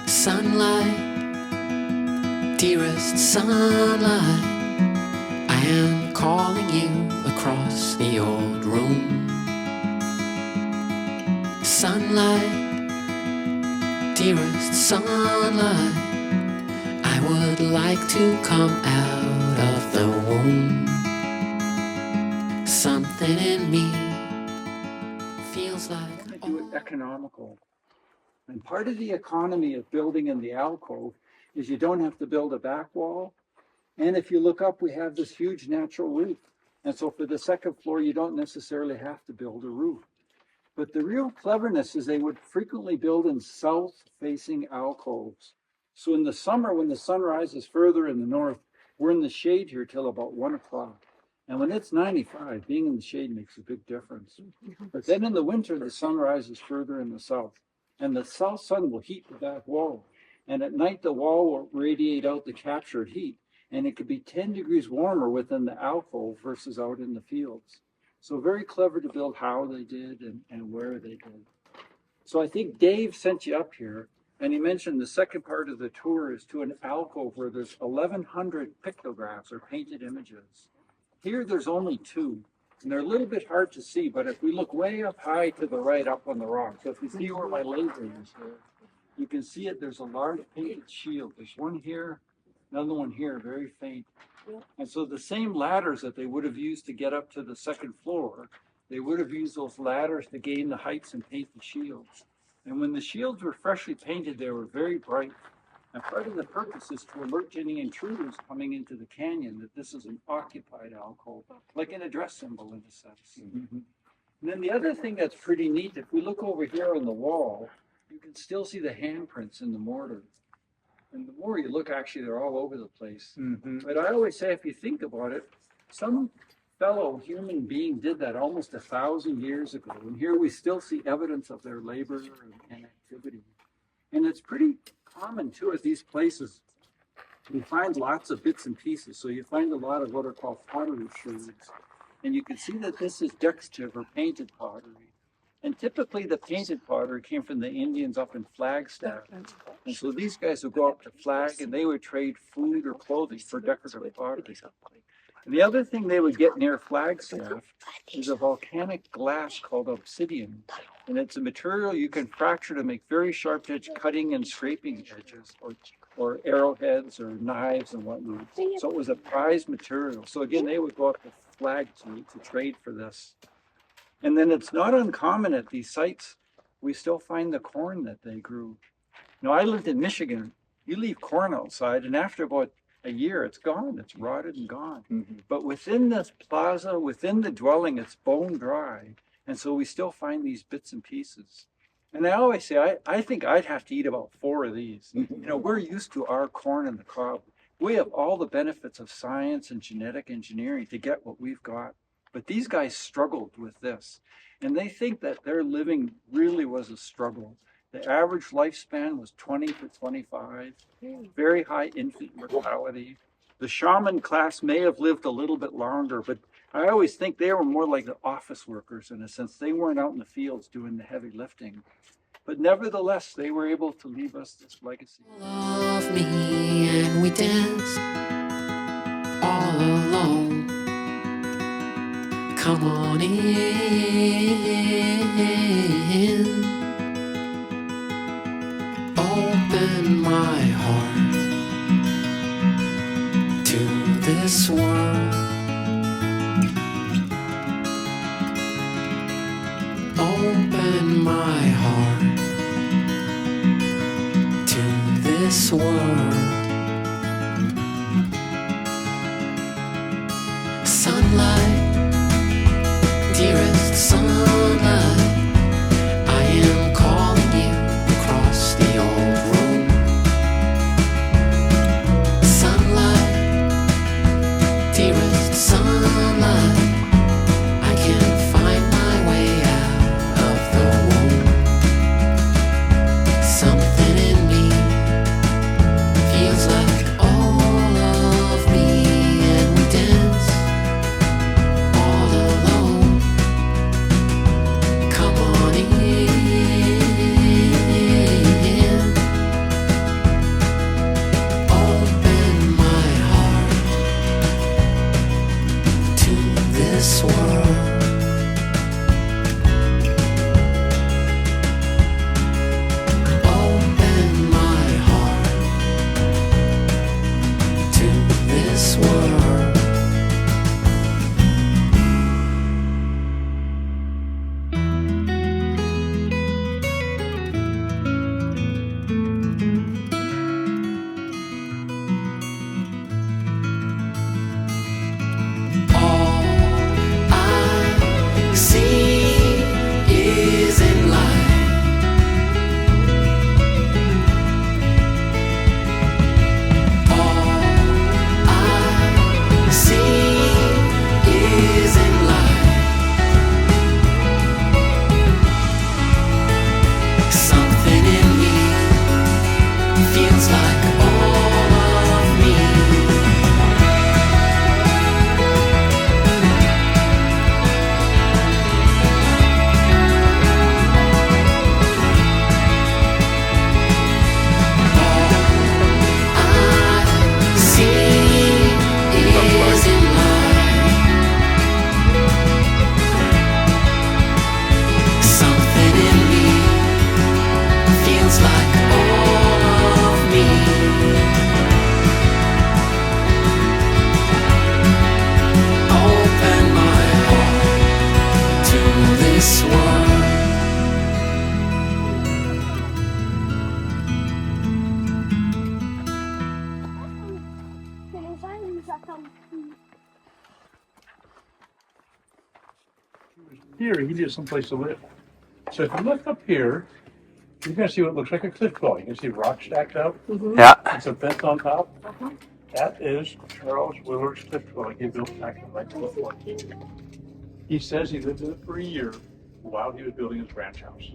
Sunlight, dearest sunlight, I am calling you across the old room. Sunlight, dearest sunlight, I would like to come out of the womb. Something in me feels like I want to do it economical. And part of the economy of building in the alcove is you don't have to build a back wall. And if you look up, we have this huge natural roof. And so for the second floor, you don't necessarily have to build a roof. But the real cleverness is they would frequently build in south-facing alcoves. So in the summer, when the sun rises further in the north, we're in the shade here till about 1 o'clock. And when it's 95, being in the shade makes a big difference. But then in the winter, the sun rises further in the south. And the south sun will heat the back wall. And at night, the wall will radiate out the captured heat. And it could be 10 degrees warmer within the alcove versus out in the fields. So very clever to build how they did and where they did. So I think Dave sent you up here, and he mentioned the second part of the tour is to an alcove where there's 1,100 pictographs or painted images. Here there's only 2. And they're a little bit hard to see, but if we look way up high to the right up on the rock, so if you see where my laser is here, you can see it, there's a large painted shield. There's one here, another one here, very faint. And so the same ladders that they would have used to get up to the second floor, they would have used those ladders to gain the heights and paint the shields. And when the shields were freshly painted, they were very bright. And part of the purpose is to alert any intruders coming into the canyon that this is an occupied alcove, like an address symbol in a sense. And then the other thing that's pretty neat, if we look over here on the wall, you can still see the handprints in the mortar. And the more you look, actually, they're all over the place. But I always say, if you think about it, some fellow human being did that almost 1,000 years ago. And here we still see evidence of their labor and activity. And it's pretty common too at these places. You find lots of bits and pieces. So you find a lot of what are called pottery sherds. And you can see that this is decorative or painted pottery. And typically the painted pottery came from the Indians up in Flagstaff. And so these guys would go up to Flag and they would trade food or clothing for decorative pottery. And the other thing they would get near Flagstaff is a volcanic glass called obsidian. And it's a material you can fracture to make very sharp edge cutting and scraping edges or arrowheads or knives and whatnot. So it was a prized material. So again, they would go up to Flag to trade for this. And then it's not uncommon at these sites, we still find the corn that they grew. Now, I lived in Michigan. You leave corn outside, and after about a year, it's gone. It's rotted and gone. But within this plaza, within the dwelling, it's bone dry. And so we still find these bits and pieces. And I always say, I think I'd have to eat about 4 of these. You know, we're used to our corn and the cob. We have all the benefits of science and genetic engineering to get what we've got. But these guys struggled with this. And they think that their living really was a struggle. The average lifespan was 20 to 25, very high infant mortality. The shaman class may have lived a little bit longer, but I always think they were more like the office workers in a sense. They weren't out in the fields doing the heavy lifting. But nevertheless, they were able to leave us this legacy. Love me and we danced all alone. Come on in. Open my heart to this world. Open my heart to this world. Sunlight, dearest sunlight, I am calling you across the old room. Sunlight, dearest sunlight, I can find my way out of the womb. Something in me feels like all of me, and we dance all alone. this one. Here, he needs someplace to live. So if you look up here, you're gonna see what looks like a cliff dwelling. You can see rock stacked up. Yeah. It's a fence on top. That is Charles Willard's cliff dwelling he built back in 1914. He says he lived in it for a year while he was building his ranch house,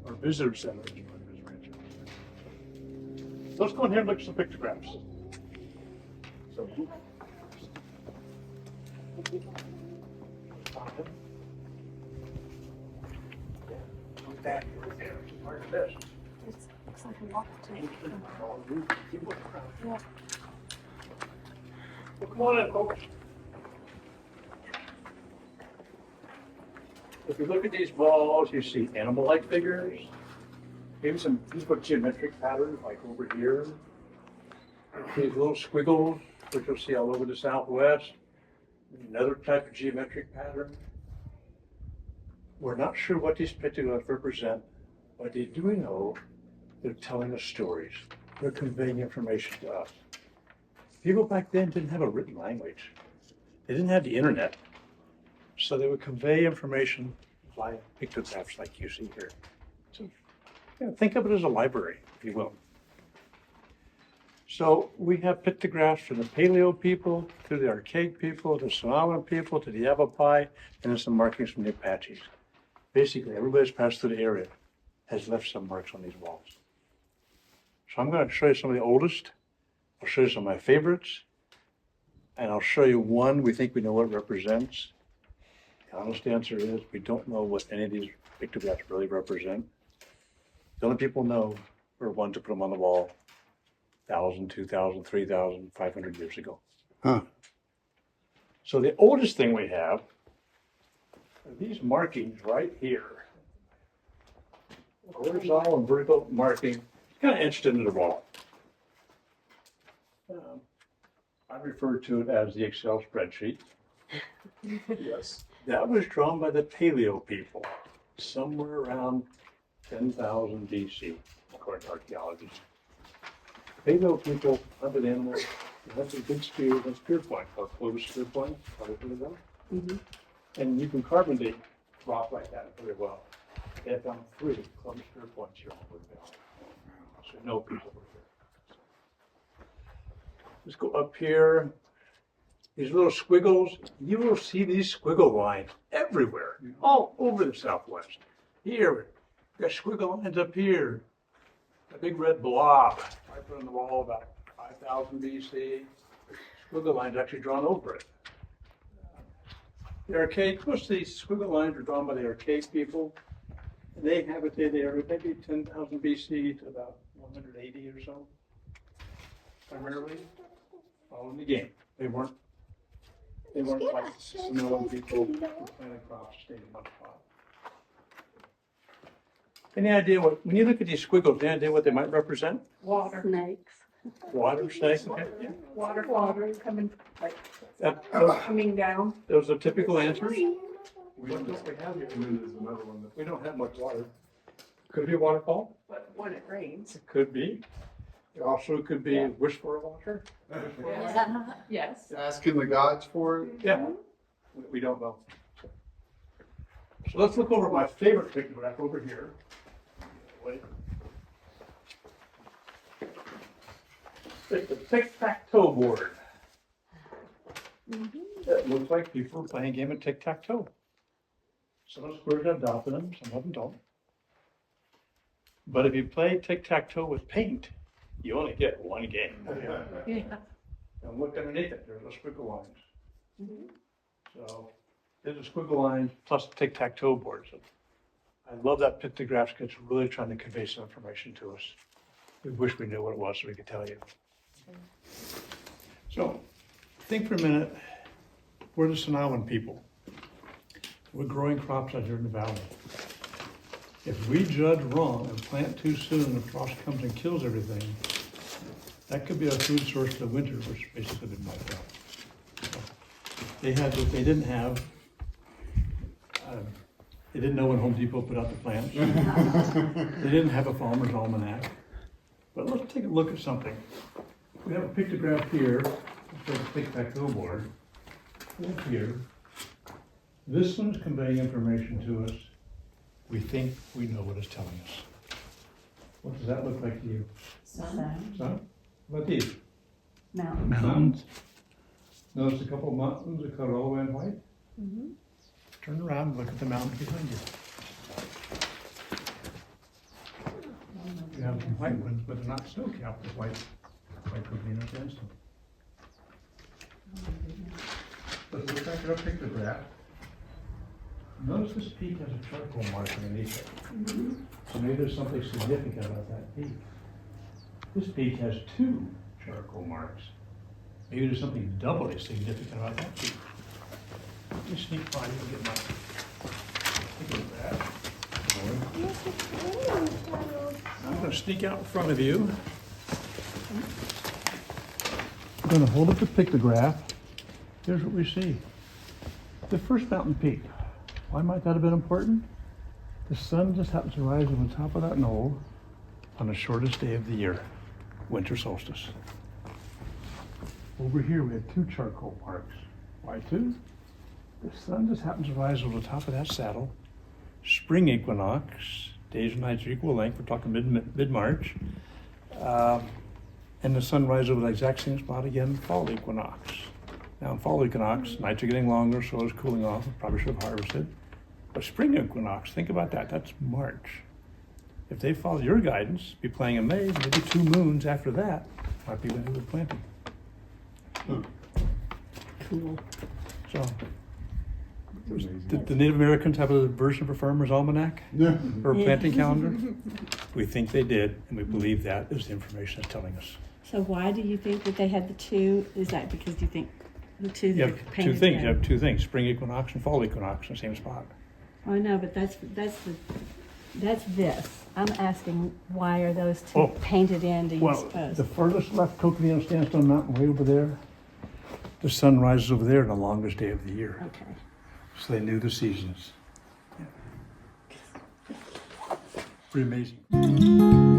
or visitor center as part of his ranch house. Let's go in here and look at some pictographs. So, that right there is part of this. Looks like a lot to me. Yeah. Well, come on in, folks. If you look at these walls, you see animal-like figures. Maybe some, these are geometric patterns, like over here. These little squiggles, which you'll see all over the Southwest. Another type of geometric pattern. We're not sure what these pictographs represent, but they do know they're telling us stories. They're conveying information to us. People back then didn't have a written language. They didn't have the internet. So they would convey information via pictographs like you see here. So think of it as a library, if you will. So we have pictographs from the Paleo people, to the Archaic people, to the Sonoran people, to the Yavapai, and then some markings from the Apaches. Basically, everybody that's passed through the area has left some marks on these walls. So I'm going to show you some of the oldest. I'll show you some of my favorites. And I'll show you one we think we know what it represents. The honest answer is we don't know what any of these pictographs really represent. The only people know were ones that put them on the wall 1,000, 2,000, 3,000, 500 years ago. Huh. So the oldest thing we have are these markings right here. Horizontal and vertical marking, kind of etched into the wall. I refer to it as the Excel spreadsheet. Yes. That was drawn by the Paleo people, somewhere around 10,000 BC, according to archaeologists. Paleo people hunted animals, they hunted big spears and spear points, called closed spear points, probably heard of them. Mm-hmm. And you can carbon date rock like that very well. They have found 3 closed spear points here on the Valley. So no people were here. Let's go up here. These little squiggles, you will see these squiggle lines everywhere, all over the Southwest. Here, got squiggle lines up here. A big red blob, right on the wall about 5,000 BC. Squiggle lines actually drawn over it. The Archaic, most of these squiggle lines are drawn by the Archaic people. And they habitated the area maybe 10,000 BC to about 180 or so. Primarily following the game. They weren't like Samoan people who planted crops to stay in one spot. Any idea what, when you look at these squiggles, any idea what they might represent? Water. Snakes. Water, snakes, okay, yeah. Water coming, like, Those coming down. are typical answers. We don't have here. And then there's another one that We don't have much water. Could it be a waterfall? But when it rains. It could be. It also could be whisper of water. Yes. asking the gods for it. Yeah, we don't know. So let's look over my favorite pictograph over here. Wait. It's a tic-tac-toe board. It looks like people are playing a game of tic-tac-toe. Some of the squares have dots in them, some of them don't. But if you play tic-tac-toe with paint, you only get one game. Yeah. And look underneath it, there's the squiggle lines. So there's a squiggle line plus a tic-tac-toe board. So I love that pictograph because it's really trying to convey some information to us. We wish we knew what it was so we could tell you. So think for a minute, we're the Sonoran people. We're growing crops out here in the valley. If we judge wrong and plant too soon and the frost comes and kills everything, that could be our food source for the winter, which basically been wiped out. So they didn't have They didn't know when Home Depot put out the plans. They didn't have a farmer's almanac. But let's take a look at something. We have a pictograph here, it's a tic-tac-toe board. Look here. This one's conveying information to us. We think we know what it's telling us. What does that look like to you? Sun, Son? What about these? mountain. Mountains. Notice a couple of mountains that cut all the way in white? Turn around and look at the mountains behind you. You have some white ones, but they're not snow-capped with white green against them. Let's look back at our pictograph. Notice this peak has a charcoal mark underneath it. So maybe there's something significant about that peak. This peak has 2 charcoal marks. Maybe there's something doubly significant about that peak. Let me sneak by you and get my pictograph. I'm going to sneak out in front of you. I'm going to hold up the pictograph. Here's what we see. The first mountain peak. Why might that have been important? The sun just happens to rise on the top of that knoll on the shortest day of the year, winter solstice. Over here we have 2 charcoal marks. Why 2? The sun just happens to rise over the top of that saddle. Spring equinox, days and nights are equal length, we're talking mid-March. And the sun rises over the exact same spot again, fall equinox. Now in fall equinox, nights are getting longer, so it's cooling off, probably should have harvested. But spring equinox, think about that, that's March. If they follow your guidance, be playing in May, maybe 2 moons after that, might be when they were planting. Cool. So, did the Native Americans have a version of a farmer's almanac? Yeah. Or a planting calendar? We think they did, and we believe that is the information it's telling us. So why do you think that they had the 2? Is that because you think the 2 You that have are 2 painted things, you red? have 2 things, spring equinox and fall equinox in the same spot. Oh, no, but that's this. I'm asking why are those 2 Oh. painted in, do you Well, suppose? the furthest left Coconino Sandstone Mountain way over there, the sun rises over there on the longest day of the year. Okay. So they knew the seasons. Yeah. Pretty amazing.